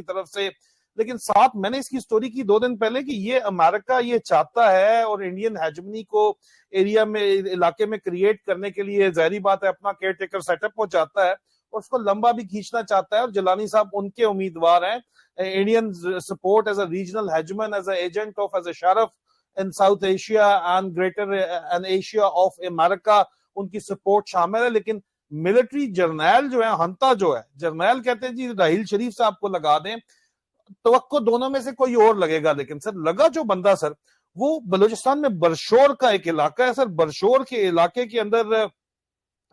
کی طرف سے. لیکن ساتھ میں نے اس کی سٹوری کی 2 دن پہلے کہ یہ امریکہ یہ چاہتا ہے اور انڈین ہیجمنی کو ایریا میں علاقے میں کریٹ کرنے کے لیے ظاہری بات ہے اپنا کیئر ٹیکر سیٹ اپ وہ چاہتا ہے اور اس کو لمبا بھی کھینچنا چاہتا ہے. اور جیلانی صاحب ان کے امیدوار ہیں. Indian support as a regional hegemon as a agent of as a sheriff in South Asia and greater and Asia of America ان کی سپورٹ شامل ہے. لیکن ملٹری جرنیل جو ہے ہنتا جو ہے جرنیل کہتے ہیں جی راحیل شریف صاحب کو لگا دیں, توقع دونوں میں سے کوئی اور لگے گا. لیکن سر لگا جو بندہ سر وہ بلوچستان میں برشور کا ایک علاقہ ہے سر. برشور کے علاقے کے اندر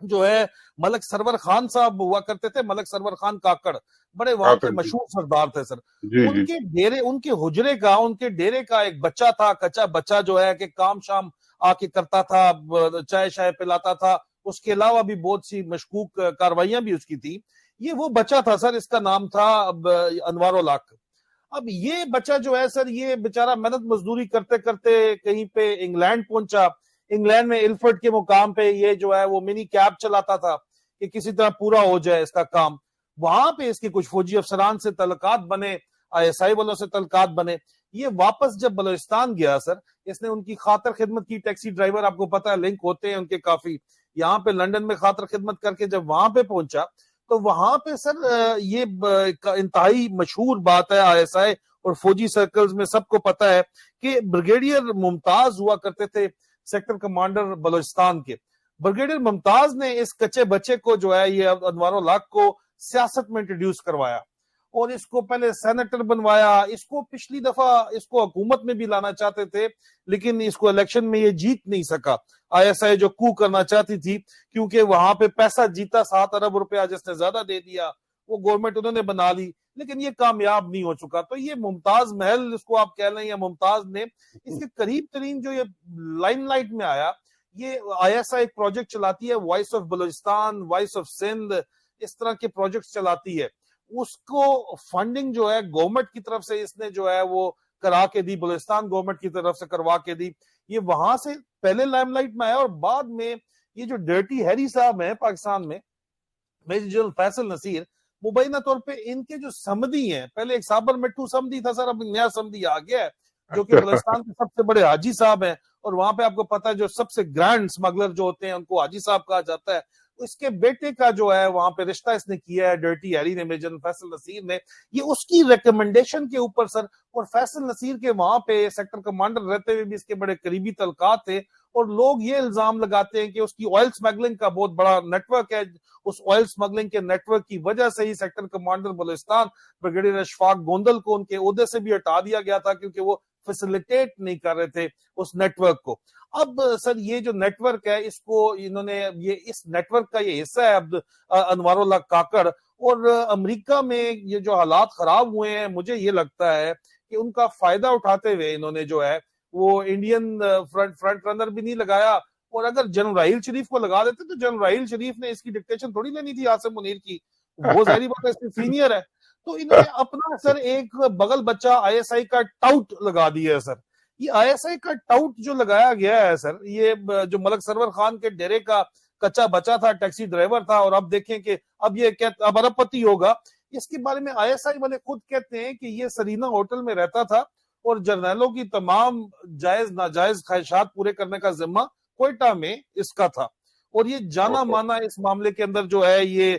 جو ہے ملک سرور خان صاحب ہوا کرتے تھے, ملک سرور خان کاکڑ بڑے وہاں کے مشہور سردار تھے سر. ان کے ڈیرے ان کے حجرے کا ان کے ڈیرے کا ایک بچہ تھا, کچا بچہ جو ہے کہ کام شام آ کے کرتا تھا, چائے شائے پلاتا تھا, اس کے علاوہ بھی بہت سی مشکوک کاروائیاں بھی اس کی تھی. یہ وہ بچہ تھا سر, اس کا نام تھا انوار الحق. اب یہ بچہ جو ہے سر یہ بیچارہ محنت مزدوری کرتے کرتے کہیں پہ انگلینڈ پہنچا. انگلینڈ میں الفرڈ کے مقام پہ یہ جو ہے وہ منی کیب چلاتا تھا کہ کسی طرح پورا ہو جائے اس کا کام. وہاں پہ اس کے کچھ فوجی افسران سے تعلقات بنے, ISI والوں سے تعلقات بنے. یہ واپس جب بلوچستان گیا سر اس نے ان کی خاطر خدمت کی. ٹیکسی ڈرائیور آپ کو پتا ہے لنک ہوتے ہیں ان کے کافی. یہاں پہ لنڈن میں خاطر خدمت کر کے جب وہاں پہ پہنچا تو وہاں پہ سر یہ انتہائی مشہور بات ہے ISI اور فوجی سرکلز میں سب کو پتا ہے کہ بریگیڈیئر ممتاز ہوا کرتے تھے سیکٹر کمانڈر بلوچستان کے. بریگیڈیئر ممتاز نے اس کچے بچے کو جو ہے یہ انوار الحق کو سیاست میں انٹروڈیوس کروایا اور اس کو پہلے سینیٹر بنوایا. اس کو پچھلی دفعہ اس کو حکومت میں بھی لانا چاہتے تھے لیکن اس کو الیکشن میں یہ جیت نہیں سکا. ISI جو کو کرنا چاہتی تھی کیونکہ وہاں پہ پیسہ جیتا 7 ارب روپیہ جس نے زیادہ دے دیا وہ گورنمنٹ انہوں نے بنا لی لیکن یہ کامیاب نہیں ہو چکا. تو یہ ممتاز محل اس کو آپ کہہ لیں یا ممتاز نے اس کے قریب ترین جو یہ لائم لائٹ میں آیا یہ ISI ایک پروجیکٹ چلاتی ہے voice of Balochistan, voice of Sindh, اس طرح کے پروجیکٹس چلاتی ہے. اس کو فنڈنگ جو ہے گورنمنٹ کی طرف سے اس نے جو ہے وہ کرا کے دی, بلوچستان گورنمنٹ کی طرف سے کروا کے دی. یہ وہاں سے پہلے لائم لائٹ میں آیا اور بعد میں یہ جو ڈرٹی ہیری صاحب ہیں پاکستان میں میجر جنرل فیصل نصیر مبینہ طور پہ ان کے جو سمدی ہیں, پہلے ایک صابر مٹو سمدی تھا سر, اب نیا سمدی آ گیا ہے جو کہ بلوچستان کے سب سے بڑے حاجی صاحب ہیں اور وہاں پہ آپ کو پتا ہے جو سب سے گرینڈ سمگلر جو ہوتے ہیں ان کو حاجی صاحب کہا جاتا ہے. اس کے بیٹے کا جو ہے وہاں پہ رشتہ اس نے کیا ہے ڈرٹی ہیری نے, میجر جنرل فیصل نصیر نے. یہ اس کی ریکمنڈیشن کے اوپر سر, اور فیصل نصیر کے وہاں پہ سیکٹر کمانڈر رہتے ہوئے بھی اس کے بڑے قریبی تعلقات تھے اور لوگ یہ الزام لگاتے ہیں کہ اس کی آئل سمگلنگ کا بہت بڑا نیٹ ورک ہے. اس آئل سمگلنگ کے نیٹ ورک کی وجہ سے ہی sector commander Balochistan brigadier Ishfaq Gondal کو ان کے عہدے سے بھی ہٹا دیا گیا تھا کیونکہ وہ فیسیلیٹیٹ نہیں کر رہے تھے اس نیٹ ورک کو. اب سر یہ جو نیٹ ورک ہے اس کو انہوں نے یہ اس نیٹ ورک کا یہ حصہ ہے اب انوار الحق کاکڑ. اور امریکہ میں یہ جو حالات خراب ہوئے ہیں مجھے یہ لگتا ہے کہ ان کا فائدہ اٹھاتے ہوئے انہوں نے جو ہے وہ انڈین فرنٹ رنر بھی نہیں لگایا. اور اگر جنرل راحیل شریف کو لگا دیتے تو جنرل راحیل شریف نے اس کی ڈکٹیشن تھوڑی لینی تھی عاصم منیر کی, وہ ظاہری بات ہے اس سے سینئر ہے. تو انہوں نے اپنا سر ایک بغل بچہ ISI کا ٹاؤٹ لگا دیا ہے سر. یہ ISI کا ٹاؤٹ جو لگایا گیا ہے سر یہ جو ملک سرور خان کے ڈیرے کا کچا بچہ تھا, ٹیکسی ڈرائیور تھا, اور اب دیکھیں کہ اب یہ اب ارب پتی ہوگا. اس کے بارے میں ISI والے خود کہتے ہیں کہ یہ سرینا ہوٹل میں رہتا تھا اور جرنیلوں کی تمام جائز ناجائز خواہشات پورے کرنے کا ذمہ کوئٹہ میں اس کا تھا. اور یہ جانا مانا اس معاملے کے اندر جو ہے یہ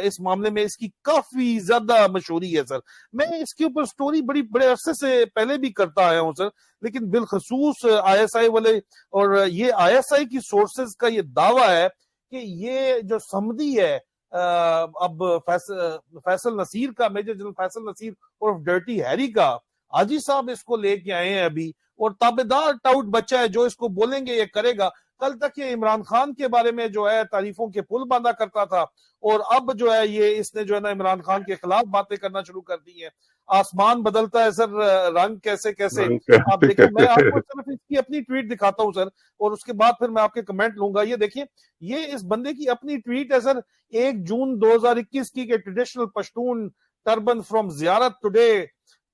اس معاملے میں اس کی کافی زیادہ مشہوری ہے سر. میں اس کے اوپر سٹوری بڑے عرصے سے پہلے بھی کرتا آیا ہوں سر, لیکن بالخصوص ISI والے اور یہ ISI کی سورسز کا یہ دعویٰ ہے کہ یہ جو سمدی ہے اب فیصل نصیر کا, میجر جنرل فیصل نصیر اور ڈرٹی ہیری کا, حاجی صاحب اس کو لے کے آئے ہیں ابھی اور تابعدار ٹاؤٹ بچہ ہے جو اس کو بولیں گے یہ کرے گا. کل تک یہ عمران خان کے بارے میں جو ہے تعریفوں کے پل باندھا کرتا تھا اور اب جو ہے یہ اس نے جو ہے نا عمران خان کے خلاف باتیں کرنا شروع کر دی ہیں. آسمان بدلتا ہے سر, رنگ کیسے کیسے آپ دیکھیں. میں آپ کو صرف اس کی اپنی ٹویٹ دکھاتا ہوں سر اور اس کے بعد پھر میں آپ کے کمنٹ لوں گا. یہ دیکھیں یہ اس بندے کی اپنی ٹویٹ ہے سر 1 جون 2021 کی کہ ٹریڈیشنل پشتون ٹربن فرام زیارت today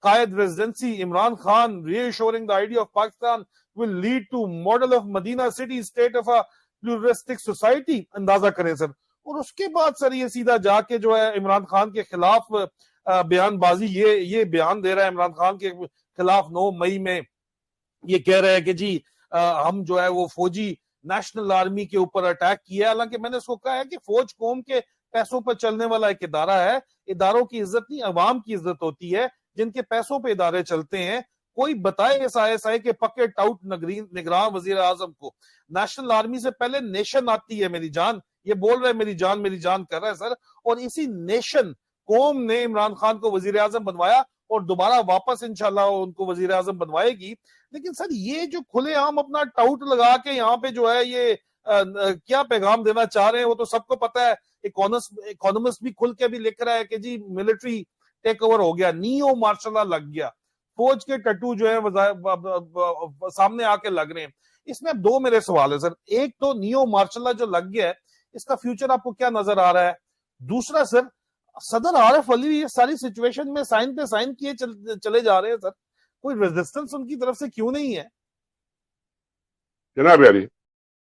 Quaid residency Imran Khan reassuring the idea of Pakistan will lead to model of Medina city state of a pluralistic society. اندازہ کریں سر. اور اس کے بعد سر یہ سیدھا جا کے جو ہے عمران خان کے خلاف بیان بازی یہ بیان دے رہا ہے عمران خان کے خلاف 9 مئی میں، یہ کہہ رہے ہیں کہ جی ہم جو ہے وہ فوجی نیشنل آرمی کے اوپر اٹیک کیا. حالانکہ میں نے اس کو کہا ہے کہ فوج قوم کے پیسوں پر چلنے والا ایک ادارہ ہے. اداروں کی عزت نہیں، عوام کی عزت ہوتی ہے جن کے پیسوں پہ ادارے چلتے ہیں. کوئی بتائے اس ISI کے پکے ٹاؤٹ نگران وزیر اعظم کو نیشنل آرمی سے پہلے نیشن آتی ہے میری جان. یہ بول رہے میری جان کر رہا ہے سر. اور اسی نیشن قوم نے عمران خان کو وزیر اعظم بنوایا اور دوبارہ واپس انشاءاللہ ان کو وزیر اعظم بنوائے گی. لیکن سر یہ جو کھلے عام اپنا ٹاؤٹ لگا کے یہاں پہ جو ہے یہ کیا پیغام دینا چاہ رہے ہیں وہ تو سب کو پتا ہے. اکانومسٹ بھی کھل کے بھی لکھ رہا ہے کہ جی ملٹری ٹیک اوور ہو گیا، نیو مارشل لا لگ گیا. فوج کے ٹٹو جو ہے سامنے آ کے لگ رہے ہیں. اس میں اب 2 میرے سوال ہے سر. ایک تو نیو مارشل لا جو لگ گیا ہے اس کا فیوچر آپ کو کیا نظر آ رہا ہے؟ دوسرا سر صدر عارف علی یہ ساری سچویشن میں سائن پہ سائن کیے چلے جا رہے ہیں سر. کوئی ریزسٹنس ان کی طرف سے کیوں نہیں ہے؟ جناب یاری